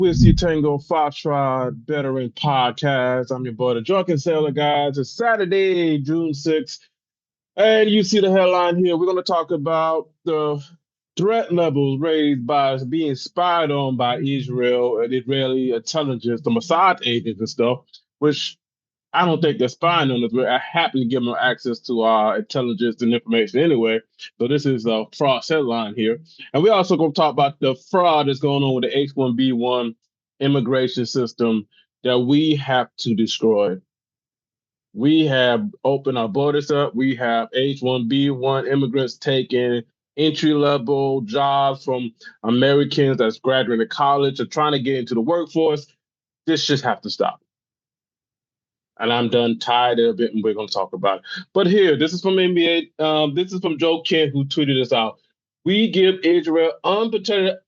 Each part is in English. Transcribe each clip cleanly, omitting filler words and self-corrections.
Whiskey Tango Foxtrot Veteran Podcast. I'm your boy, the Drunken Settler, guys. It's Saturday, June 6th, and you see the headline here. We're going to talk about the threat levels raised by being spied on by Israel and Israeli intelligence, the Mossad agents and stuff, which I don't think they're spying on us. We're happy to give them access to our intelligence and information anyway. So this is a fraud headline here. And we also going to talk about the fraud that's going on with the H-1B1 immigration system that we have to destroy. We have opened our borders up. We have H-1B1 immigrants taking entry-level jobs from Americans that's graduating college or trying to get into the workforce. This just have to stop, and I'm done tired of it, and we're going to talk about it. But here, this is from NBA. This is from Joe Kent, who tweeted this out. We give Israel unprecedented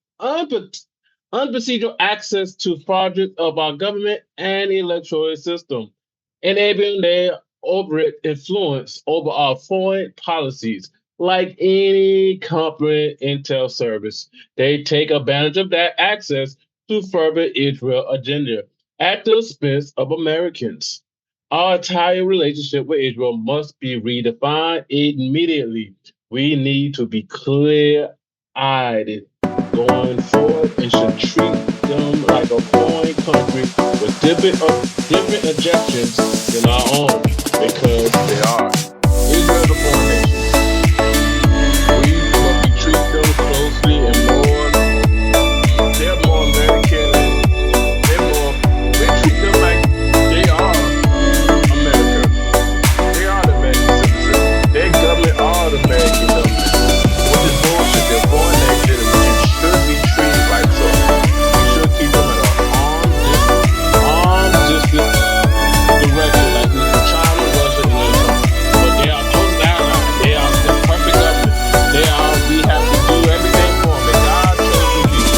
access to projects of our government and electoral system, enabling their overt influence over our foreign policies. Like any corporate intel service, they take advantage of that access to further Israel agenda at the expense of Americans. Our entire relationship with Israel must be redefined immediately. We need to be clear-eyed going forward and should treat them like a foreign country with different objections than our own, because they are. Israel is a foreign nation. We treat them closely and they're more American. We treat them like they are America. They are the American citizens. Their government are the American government. Which is bullshit. They're foreign nation, which should be treated like so. We should keep them at an arm distance direction, like we do China, Russia, and Israel. But they are close allies. They are the perfect government. We have to do everything for them. And God chose the people.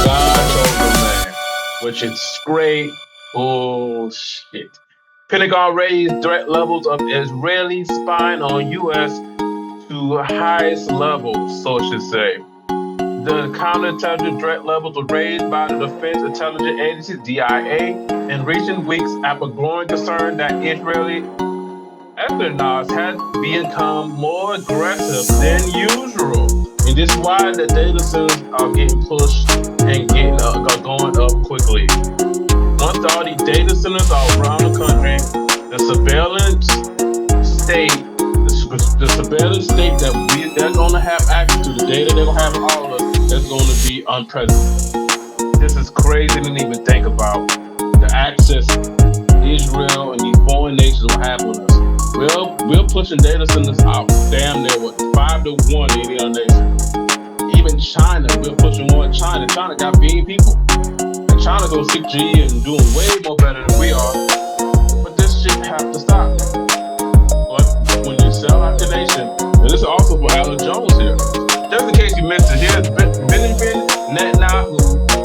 God chose the man. Which is great bullshit. Pentagon raised threat levels of Israeli spying on U.S. to highest levels, so it should say. The counterintelligence threat levels were raised by the Defense Intelligence Agency, DIA, in recent weeks after growing concern that Israeli espionage has become more aggressive than usual. And this is why the data centers are getting pushed and are going up quickly. Once all these data centers are around the country, the surveillance state, that they're going to have access to, the data they're going to have all of, is going to be unprecedented. This is crazy to even think about. The access Israel and these foreign nations will have on us. We're pushing data centers out damn near 5-1 in the other nation. Even China, we're pushing more in China. China got billion people. And China's on 6G and doing way more better than we are. But this shit have to stop. But when you sell out the nation, and this is also for Alan Jones here. Just in case you missed it, here's Benjamin Netanyahu,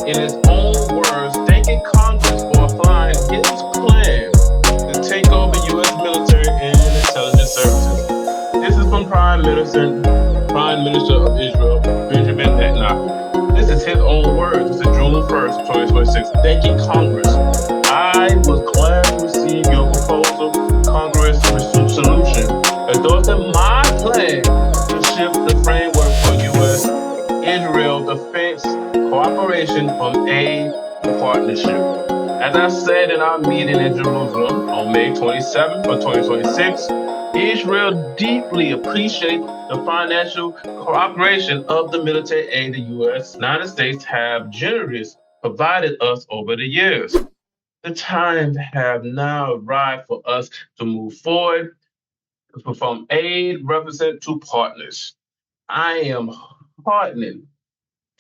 in his own words, thanking Congress for applying his plan to take over U.S. military and intelligence services. This is from Prime Minister of Israel, Benjamin Netanyahu. This is his own words. This is June 1st, 2026. Thanking Congress. I was glad to receive your proposal, Congress solution, endorsing my plan to shift the framework for U.S.-Israel defense cooperation from aid to partnership. As I said in our meeting in Jerusalem on May 27th of 2026, Israel deeply appreciates the financial cooperation of the military aid the United States have generously provided us over the years. The time have now arrived for us to move forward from aid represent to partners. I am heartened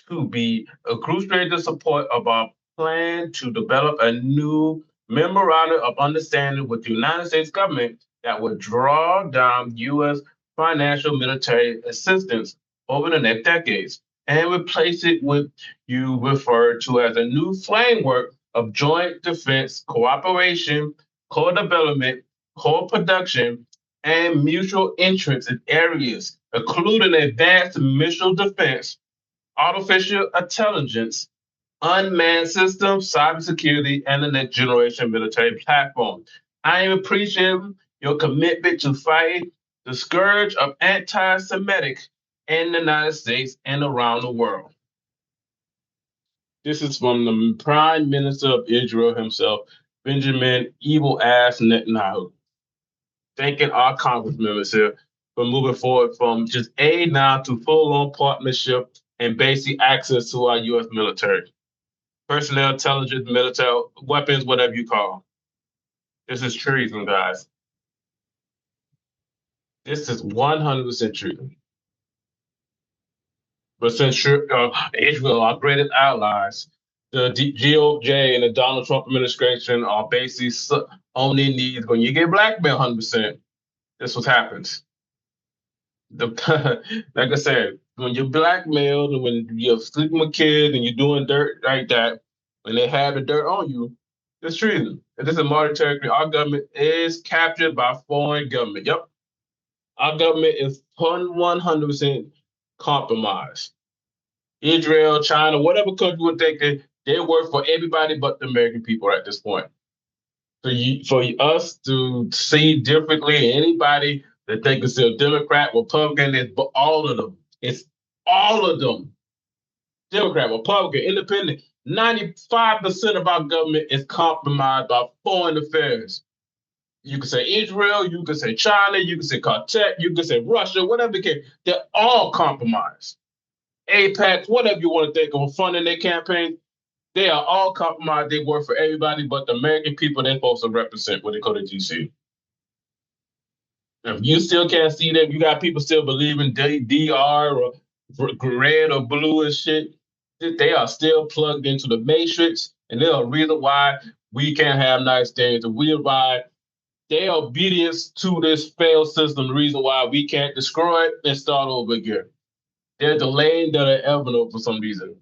to be a crucial support of our plan to develop a new memorandum of understanding with the United States government that would draw down U.S. financial military assistance over the next decades and replace it with you referred to as a new framework of joint defense cooperation, co-development, co-production, and mutual interest in areas including advanced missile defense, artificial intelligence, unmanned systems, cybersecurity, and the next generation military platform. I am appreciating your commitment to fight the scourge of anti-Semitic in the United States and around the world. This is from the Prime Minister of Israel himself, Benjamin Evil Ass Netanyahu. Thanking our Congress members here for moving forward from just aid now to full-on partnership and basic access to our U.S. military. Personnel, intelligence, military, weapons, whatever you call. This is treason, guys. This is 100% treason. But since Israel, our greatest allies, the GOJ and the Donald Trump administration are basically on their knees. When you get blackmailed 100%, this what happens. Like I said, when you're blackmailed and when you're sleeping with kids and you're doing dirt like that, when they have the dirt on you, it's treason. And this is modern territory. Our government is captured by foreign government. Yep. Our government is 100% compromised. Israel, China, whatever country would think they work for everybody but the American people at this point. For us to see differently, anybody that think it's a Democrat, Republican, it's all of them. It's all of them. Democrat, Republican, Independent. 95% of our government is compromised by foreign affairs. You can say Israel, you can say China, you can say Qatar, you can say Russia, whatever the case. They're all compromised. APAC, whatever you want to think of, funding their campaign, they are all compromised. They work for everybody but the American people they're supposed to represent when they go to DC. If you still can't see them, you got people still believing DR or red or blue and shit. They are still plugged into the matrix, and there's a reason why we can't have nice things. And we why their obedience to this failed system, the reason why we can't destroy it and start over again. They're delaying their inevitable for some reason.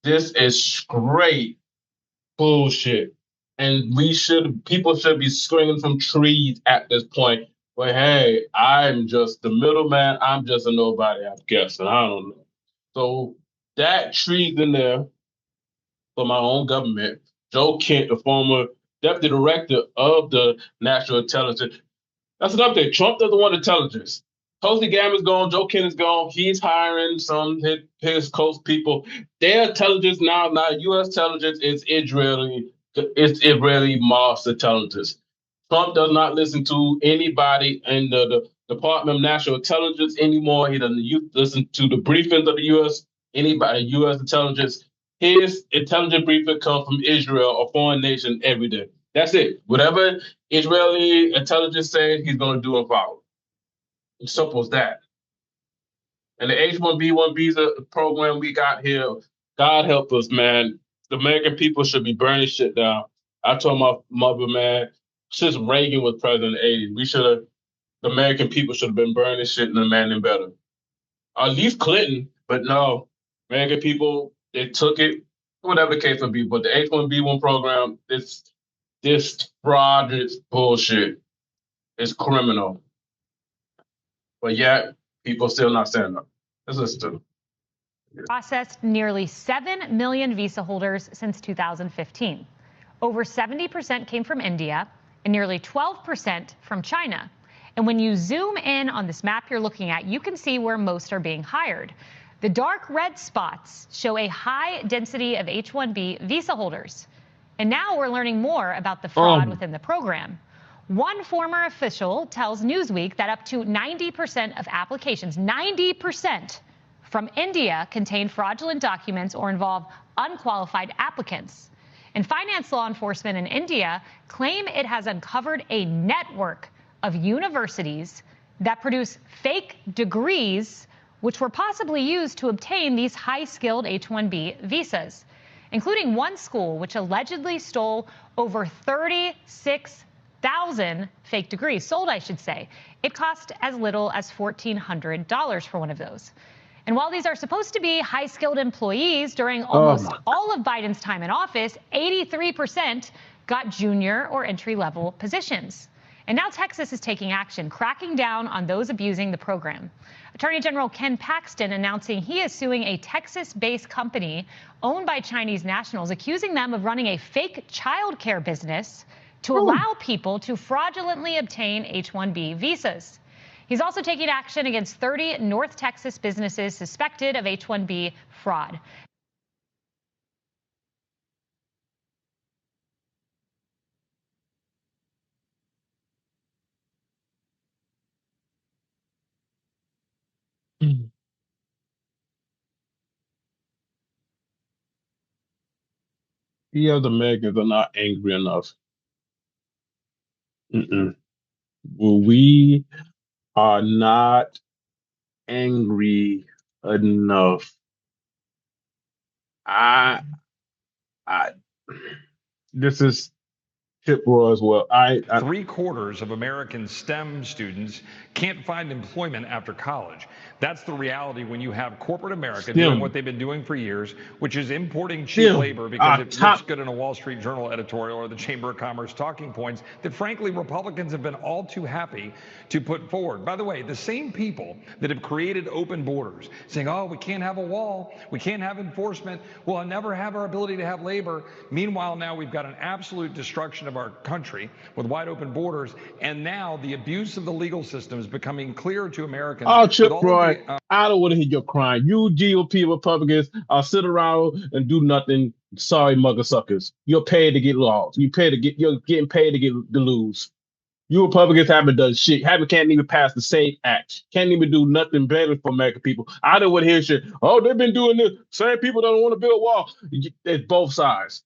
This is straight bullshit. And people should be screaming from trees at this point. But hey, I'm just the middleman. I'm just a nobody, I guess. And I don't know. So that treason there for my own government, Joe Kent, the former deputy director of the National Intelligence. That's another thing. Trump doesn't want intelligence. Tulsi Gabbard's gone. Joe Kent is gone. He's hiring some his coast people. Their intelligence now U.S. intelligence is Israeli. It's Israeli Moss intelligence. Trump does not listen to anybody in the Department of National Intelligence anymore. He doesn't listen to the briefings of the U.S. Anybody, U.S. intelligence. His intelligence briefing comes from Israel, a foreign nation, every day. That's it. Whatever Israeli intelligence says, he's going to do and follow. It's simple as that. And the H-1B1 visa program we got here, God help us, man. The American people should be burning shit down. I told my mother, man, since Reagan was president in the 80s, the American people should have been burning shit and demanding better. At least Clinton, but no, American people, they took it, whatever the case may be. But the H-1B1 program, this fraud is bullshit. It's criminal. But yet, people still not standing up. Let's listen to them. Processed nearly 7 million visa holders since 2015. Over 70% came from India and nearly 12% from China. And when you zoom in on this map you're looking at, you can see where most are being hired. The dark red spots show a high density of H-1B visa holders. And now we're learning more about the fraud within the program. One former official tells Newsweek that up to 90% of applications, 90% from India, contain fraudulent documents or involve unqualified applicants. And finance law enforcement in India claim it has uncovered a network of universities that produce fake degrees which were possibly used to obtain these high-skilled H-1B visas, including one school which allegedly stole over 36,000 fake degrees, sold, I should say. It cost as little as $1,400 for one of those. And while these are supposed to be high-skilled employees, during almost all of Biden's time in office, 83% got junior or entry-level positions. And now Texas is taking action, cracking down on those abusing the program. Attorney General Ken Paxton announcing he is suing a Texas-based company owned by Chinese nationals, accusing them of running a fake child care business to allow people to fraudulently obtain H-1B visas. He's also taking action against 30 North Texas businesses suspected of H-1B fraud. The other Americans are not angry enough. Well, we are not angry enough. I, I, this is Chip Roy as well. Three-quarters of American STEM students can't find employment after college. That's the reality when you have corporate America doing what they've been doing for years, which is importing cheap labor because it looks good in a Wall Street Journal editorial or the Chamber of Commerce talking points that, frankly, Republicans have been all too happy to put forward. By the way, the same people that have created open borders, saying, oh, we can't have a wall, we can't have enforcement, we'll never have our ability to have labor. Meanwhile, now we've got an absolute destruction of our country with wide open borders, and now the abuse of the legal system is becoming clear to Americans. Oh, Chip Roy, I don't want to hear your crying. You GOP Republicans sit around and do nothing. Sorry, mother suckers. You're paid to get lost. You're getting paid to get to lose. You Republicans haven't done shit. Can't even pass the SAFE Act. Can't even do nothing better for American people. I don't want to hear shit. Oh, they've been doing this. Same people don't want to build a wall. It's both sides.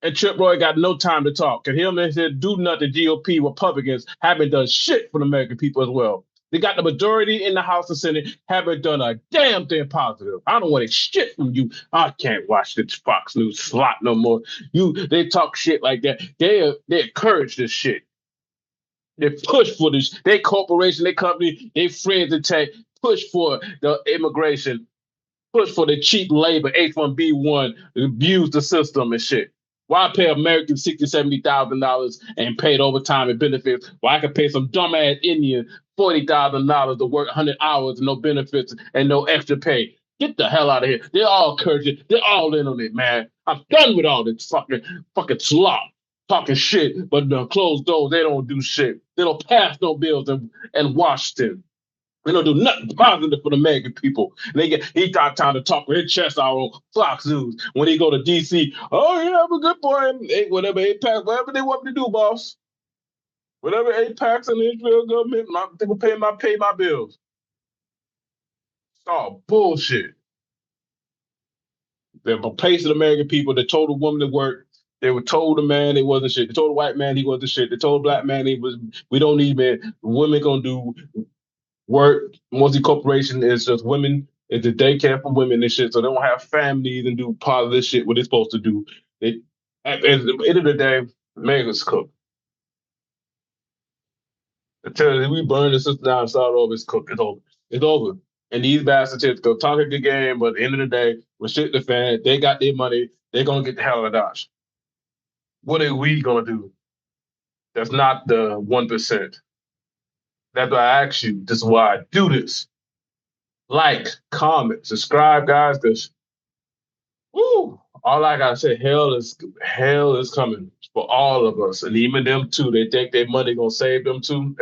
And Chip Roy got no time to talk. And him and said, do nothing. GOP Republicans haven't done shit for the American people as well. They got the majority in the House and Senate, haven't done a damn thing positive. I don't want shit from you. I can't watch this Fox News slot no more. They talk shit like that. They encourage this shit. They push for this. They corporation, they company, they friends and tech push for the immigration, push for the cheap labor, H-1B1, abuse the system and shit. Why pay Americans $60,000, $70,000 and paid overtime and benefits? Why I could pay some dumbass Indian $40,000 to work 100 hours and no benefits and no extra pay? Get the hell out of here. They're all encouraging. They're all in on it, man. I'm done with all this fucking slop. Talking shit, but the closed doors, they don't do shit. They don't pass no bills in Washington. They don't do nothing positive for the American people. He got time to talk with his chest out on Fox News. When he go to D.C., oh, you have a good point. Whatever APAC, whatever they want me to do, boss. Whatever APACs and the Israel government, they will pay my bills. It's all bullshit. They're replacing the American people. They told the woman to work. They were told the man he wasn't shit. They told the white man he wasn't shit. They told the black man we don't need men. Women gonna do work. Multi corporation is just women. It's a daycare for women and shit. So they don't have families and do part of this shit what they're supposed to do. At the end of the day, America's cooked. I tell you, we burn the system down and start over. It's cooked. It's over. It's over. And these bastards go talk a good game, but at the end of the day, when shit the fan, they got their money. They're gonna get the hell out of Dodge. What are we gonna do? That's not the 1%. That's why I ask you. This is why I do this. Like, comment, subscribe, guys, because all I gotta say, hell is coming for all of us, and even them too. They think their money gonna save them too.